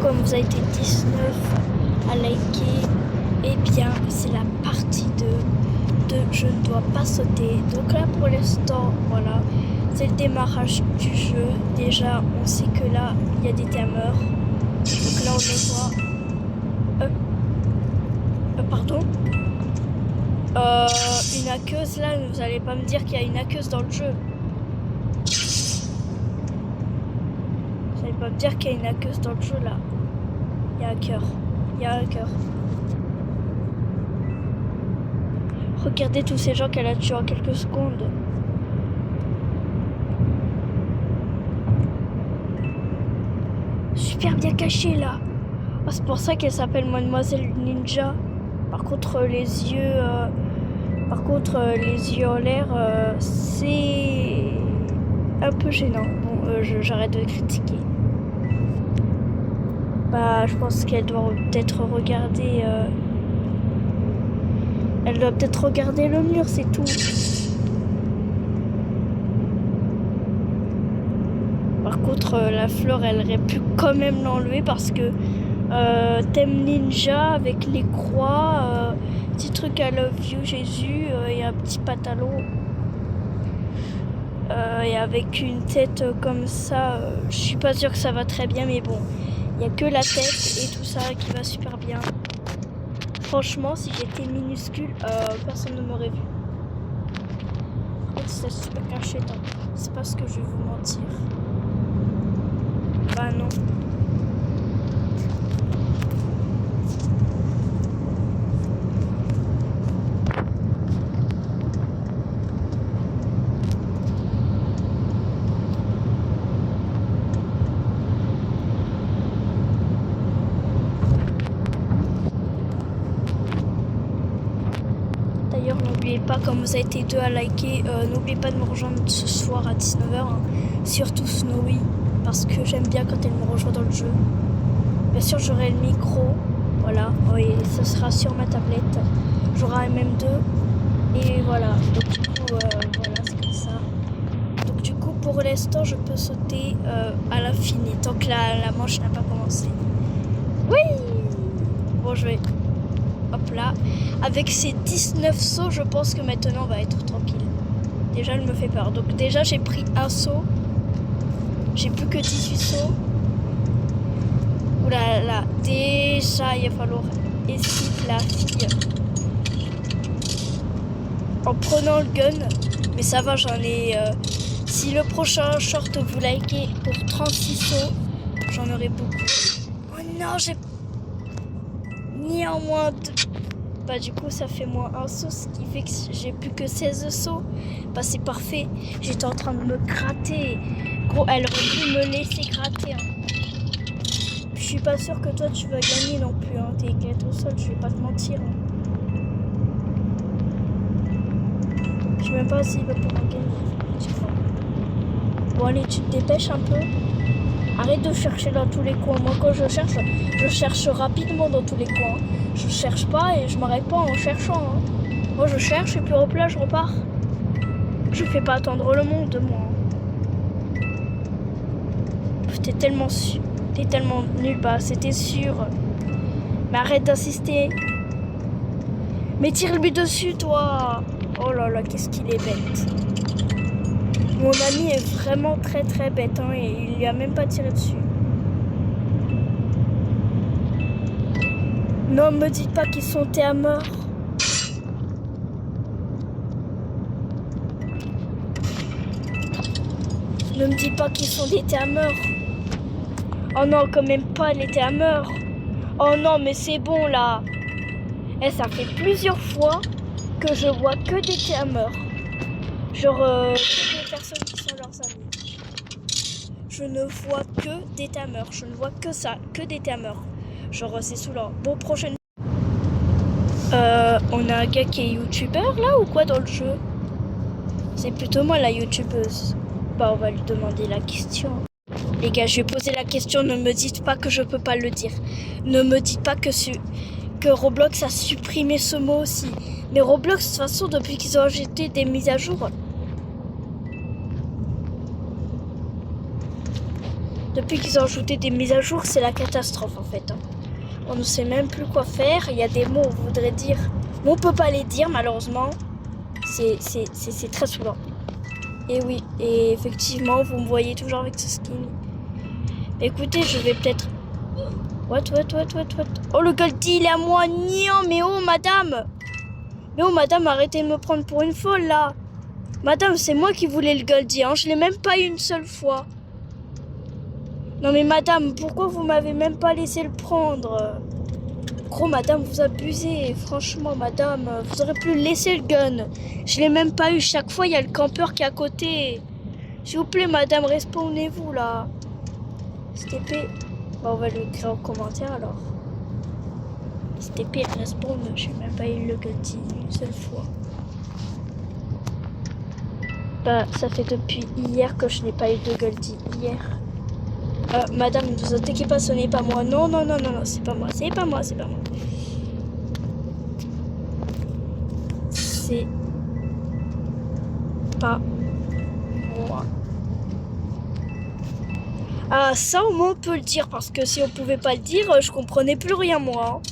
comme vous avez été 19 à liker, eh bien c'est la partie 2 de Je ne dois pas sauter. Donc là pour l'instant, voilà, c'est le démarrage du jeu. Déjà on sait que là il y a des timers. Donc là on le voit. Pardon, une hackeuse là, vous allez pas me dire qu'il y a une hackeuse dans le jeu. Vous allez pas me dire qu'il y a une hackeuse dans le jeu là. Il y a un hacker. Il y a un hacker. Regardez tous ces gens qu'elle a tués en quelques secondes. Super bien caché là. Oh, c'est pour ça qu'elle s'appelle Mademoiselle Ninja. Par contre les yeux en l'air, c'est un peu gênant. Bon, j'arrête de critiquer. Bah, je pense qu'elle doit peut-être regarder. Elle doit peut-être regarder le mur, c'est tout. Par contre, la fleur, elle aurait pu quand même l'enlever parce que thème ninja avec les croix, petit truc I love you Jésus et un petit pantalon et avec une tête comme ça, je suis pas sûre que ça va très bien, mais bon, il y a que la tête et tout ça qui va super bien. Franchement, si j'étais minuscule, personne ne m'aurait vu. Par contre, c'est super caché, c'est pas ce que je vais vous mentir. Bah non. D'ailleurs, n'oubliez pas, comme vous avez été 2 à liker, n'oubliez pas de me rejoindre ce soir à 19h, hein. Surtout Snowy, parce que j'aime bien quand elle me rejoint dans le jeu. Bien sûr, j'aurai le micro, voilà, oui, ce sera sur ma tablette. J'aurai un MM2, et voilà. Donc du coup, voilà, c'est comme ça. Donc du coup, pour l'instant, je peux sauter à l'infini, tant que la manche n'a pas commencé. Oui. Bon, je vais... Hop là, avec ces 19 sauts, je pense que maintenant on va être tranquille. Déjà, elle me fait peur. Donc déjà, j'ai pris un saut. J'ai plus que 18 sauts. Ouh là là, déjà, il va falloir esquiver la fille. En prenant le gun. Mais ça va, j'en ai... si le prochain short vous likez pour 36 sauts, j'en aurai beaucoup. Oh non, j'ai... Néanmoins... Bah du coup ça fait moins un saut, ce qui fait que j'ai plus que 16 sauts. Bah c'est parfait. J'étais en train de me gratter. Gros, elle aurait pu me laisser gratter, hein. Je suis pas sûre que toi tu vas gagner non plus, hein. T'es éclaté au sol, je vais pas te mentir, hein. Je sais même pas s'il va pouvoir gagner. Bon allez, tu te dépêches un peu. Arrête de chercher dans tous les coins. Moi quand je cherche rapidement dans tous les coins. Je cherche pas et je m'arrête pas en cherchant, hein. Moi je cherche et puis hop là je repars. Je fais pas attendre le monde, moi. T'es tellement nul, bah c'était sûr. Mais arrête d'insister. Mais tire-lui dessus, toi. Oh là là, qu'est-ce qu'il est bête. Mon ami est vraiment très très bête, hein, et il lui a même pas tiré dessus. Non, me dites pas qu'ils sont à mort. Ne me dites pas qu'ils sont des mort. Oh non, quand même pas les mort. Oh non, mais c'est bon là. Et ça fait plusieurs fois que je vois que des mort. Genre, que des personnes qui sont leurs amis. Je ne vois que des tamers. Je ne vois que ça, que des tamers. Genre, c'est saoulant. Bon, prochaine. On a un gars qui est youtubeur là ou quoi dans le jeu? C'est plutôt moi la youtubeuse. Bah, on va lui demander la question. Les gars, je vais poser la question. Ne me dites pas que je peux pas le dire. Ne me dites pas que Roblox a supprimé ce mot aussi. Mais Roblox, de toute façon, depuis qu'ils ont ajouté des mises à jour. Depuis qu'ils ont ajouté des mises à jour, c'est la catastrophe en fait. On ne sait même plus quoi faire. Il y a des mots on voudrait dire, mais on peut pas les dire malheureusement. C'est très saoulant. Et oui, et effectivement, vous me voyez toujours avec ce skin. Mais écoutez, je vais peut-être... What. Oh, le Goldie, il est à moi. Non, mais oh, madame. Mais oh, madame, arrêtez de me prendre pour une folle, là. Madame, c'est moi qui voulais le Goldie, hein. Je l'ai même pas eu une seule fois. Non, mais madame, pourquoi vous m'avez même pas laissé le prendre? Gros, madame, vous abusez. Franchement, madame, vous aurez pu laisser le gun. Je l'ai même pas eu. Chaque fois, il y a le campeur qui est à côté. S'il vous plaît, madame, respawnez-vous, là. STP. Bon, on va l'écrire en commentaire, alors. STP, respawn. Je n'ai même pas eu le Goldie une seule fois. Bah, ça fait depuis hier que je n'ai pas eu de Goldie. Hier. Madame, ne vous inquiétez pas, ce n'est pas moi. Non, c'est pas moi. C'est pas moi. C'est pas moi. Ah, ça au moins on peut le dire, parce que si on pouvait pas le dire, je comprenais plus rien moi.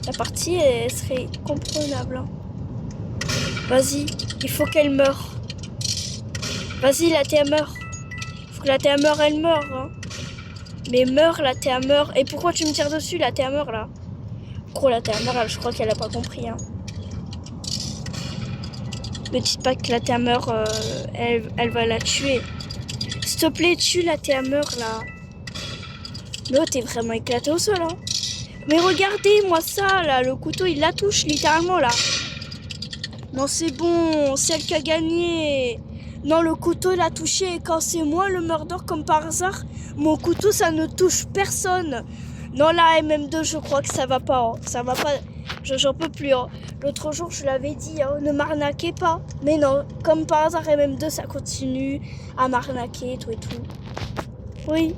La partie elle serait comprenable. Vas-y, il faut qu'elle meure. Vas-y, la Théa meurt. Faut que la Théa meure, elle meurt. Hein. Mais meurt, la Théa meurt. Et pourquoi tu me tires dessus, la Théa meurt là? Gros, la Théa meurt, je crois qu'elle a pas compris. Hein. Ne dites pas que la Théa meurt, elle va la tuer. S'il te plaît, tue la Théa meurt là. Mais oh, t'es vraiment éclaté au sol. Hein. Mais regardez, moi ça là, le couteau il la touche littéralement là. Non, c'est bon, c'est elle qui a gagné. Non, le couteau l'a touché et quand c'est moi le murder comme par hasard, mon couteau ça ne touche personne. Non, la MM2, je crois que ça va pas. Hein. Ça va pas. J'en peux plus. Hein. L'autre jour, je l'avais dit, hein, ne m'arnaquez pas. Mais non, comme par hasard, MM2, ça continue à m'arnaquer, tout et tout. Oui.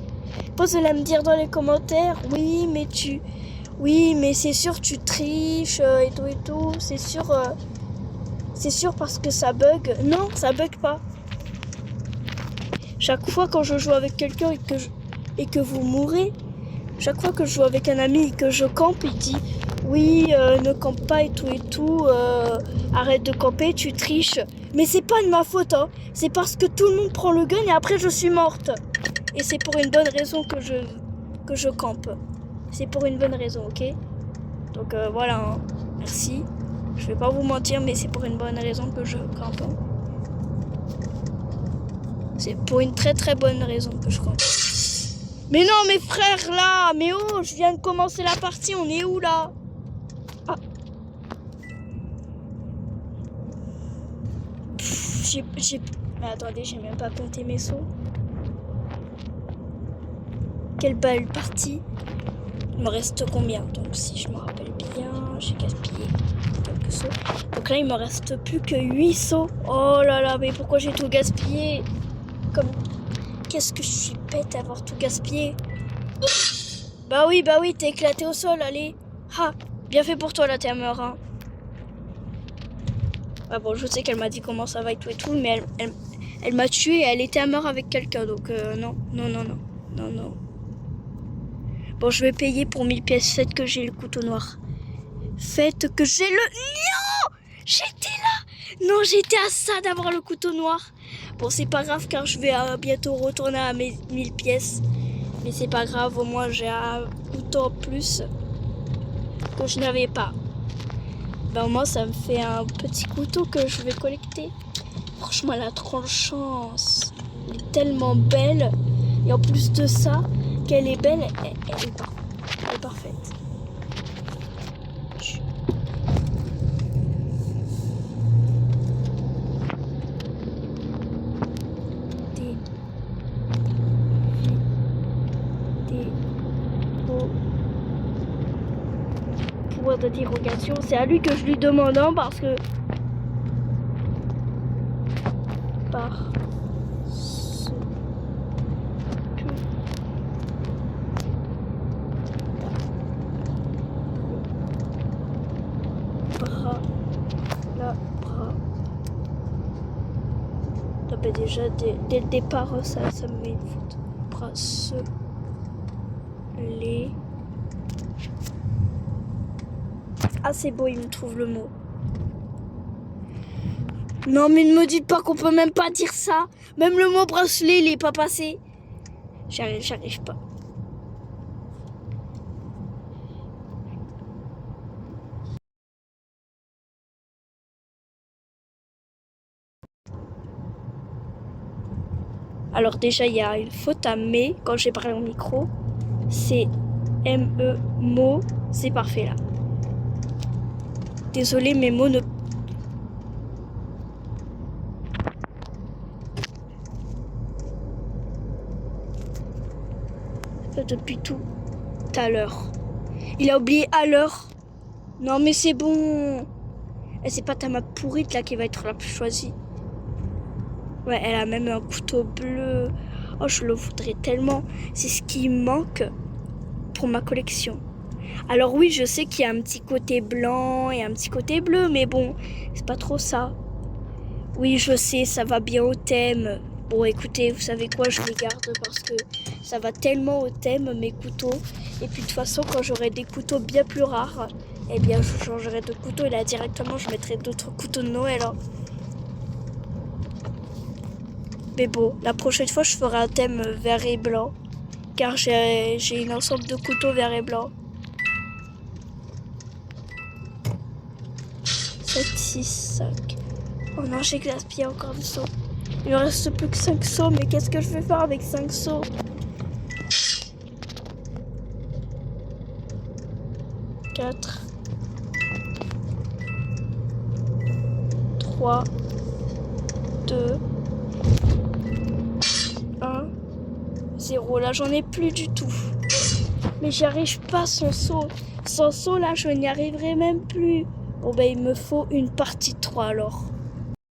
Posez-la me dire dans les commentaires. Oui, mais Oui, mais c'est sûr, tu triches et tout et tout. C'est sûr parce que ça bug. Non, ça bug pas. Chaque fois quand je joue avec quelqu'un et que vous mourrez, chaque fois que je joue avec un ami et que je campe, il dit oui, ne campe pas et tout, arrête de camper, tu triches. Mais c'est pas de ma faute, hein. C'est parce que tout le monde prend le gun et après je suis morte. Et c'est pour une bonne raison que je campe. C'est pour une bonne raison, ok? Donc voilà, hein. Merci. Je vais pas vous mentir, mais c'est pour une bonne raison que je campe. Hein. C'est pour une très très bonne raison que je campe. Mais non, mes frères, là. Mais oh, je viens de commencer la partie. On est où, là? Ah. Mais attendez, j'ai même pas compté mes sauts. Quelle belle partie. Il me reste combien? Donc, si je me rappelle bien, j'ai gaspillé quelques sauts. Donc là, il me reste plus que 8 sauts. Oh là là, mais pourquoi j'ai tout gaspillé? Qu'est-ce que je suis bête à avoir tout gaspillé. Bah oui, t'es éclaté au sol, allez. Ha, bien fait pour toi la Théa hein. Ah bon, je sais qu'elle m'a dit comment ça va et tout, mais elle m'a tué et elle était à mort avec quelqu'un, donc non. Bon, je vais payer pour 1000 pièces, faites que j'ai le couteau noir. Faites que j'ai le... Non! J'étais là! Non, j'étais à ça d'avoir le couteau noir. Bon, c'est pas grave car je vais bientôt retourner à mes 1000 pièces. Mais c'est pas grave, au moins j'ai un couteau en plus que je n'avais pas. Ben, au moins ça me fait un petit couteau que je vais collecter. Franchement, elle a trop de chance. Elle est tellement belle. Et en plus de ça, qu'elle est belle, elle est parfaite. Pouvoir d'interrogation, c'est à lui que je lui demande hein, parce que déjà dès le départ ça me met une faute. bracelet. Ah, c'est beau, il me trouve le mot. Non, mais ne me dites pas qu'on peut même pas dire ça. Même le mot bracelet, il est pas passé. J'arrive pas. Alors déjà, il y a une faute à mais quand j'ai parlé au micro. C'est M-E, mot, c'est parfait là. Désolé, mes mots ne... Depuis tout à l'heure. Il a oublié à l'heure. Non mais c'est bon. Et c'est pas ta map pourrite là qui va être la plus choisie. Ouais, elle a même un couteau bleu. Oh, je le voudrais tellement. C'est ce qui manque pour ma collection. Alors oui, je sais qu'il y a un petit côté blanc et un petit côté bleu, mais bon, c'est pas trop ça. Oui, je sais, ça va bien au thème. Bon, écoutez, vous savez quoi, je les garde parce que ça va tellement au thème, mes couteaux. Et puis de toute façon, quand j'aurai des couteaux bien plus rares, eh bien, je changerai de couteau et là, directement, je mettrai d'autres couteaux de Noël. Hein. Mais bon, la prochaine fois, je ferai un thème vert et blanc. Car j'ai une ensemble de couteaux vert et blanc. 7, 6, 5. Oh non, j'ai gaspillé encore des seaux. Il me reste plus que 5 seaux, mais qu'est-ce que je vais faire avec 5 seaux? 4, 3, 2, 1, 0. Là, j'en ai plus du tout. Mais j'y arrive pas sans seau. Sans seau, là, je n'y arriverai même plus. Bon, ben, il me faut une partie de 3 alors.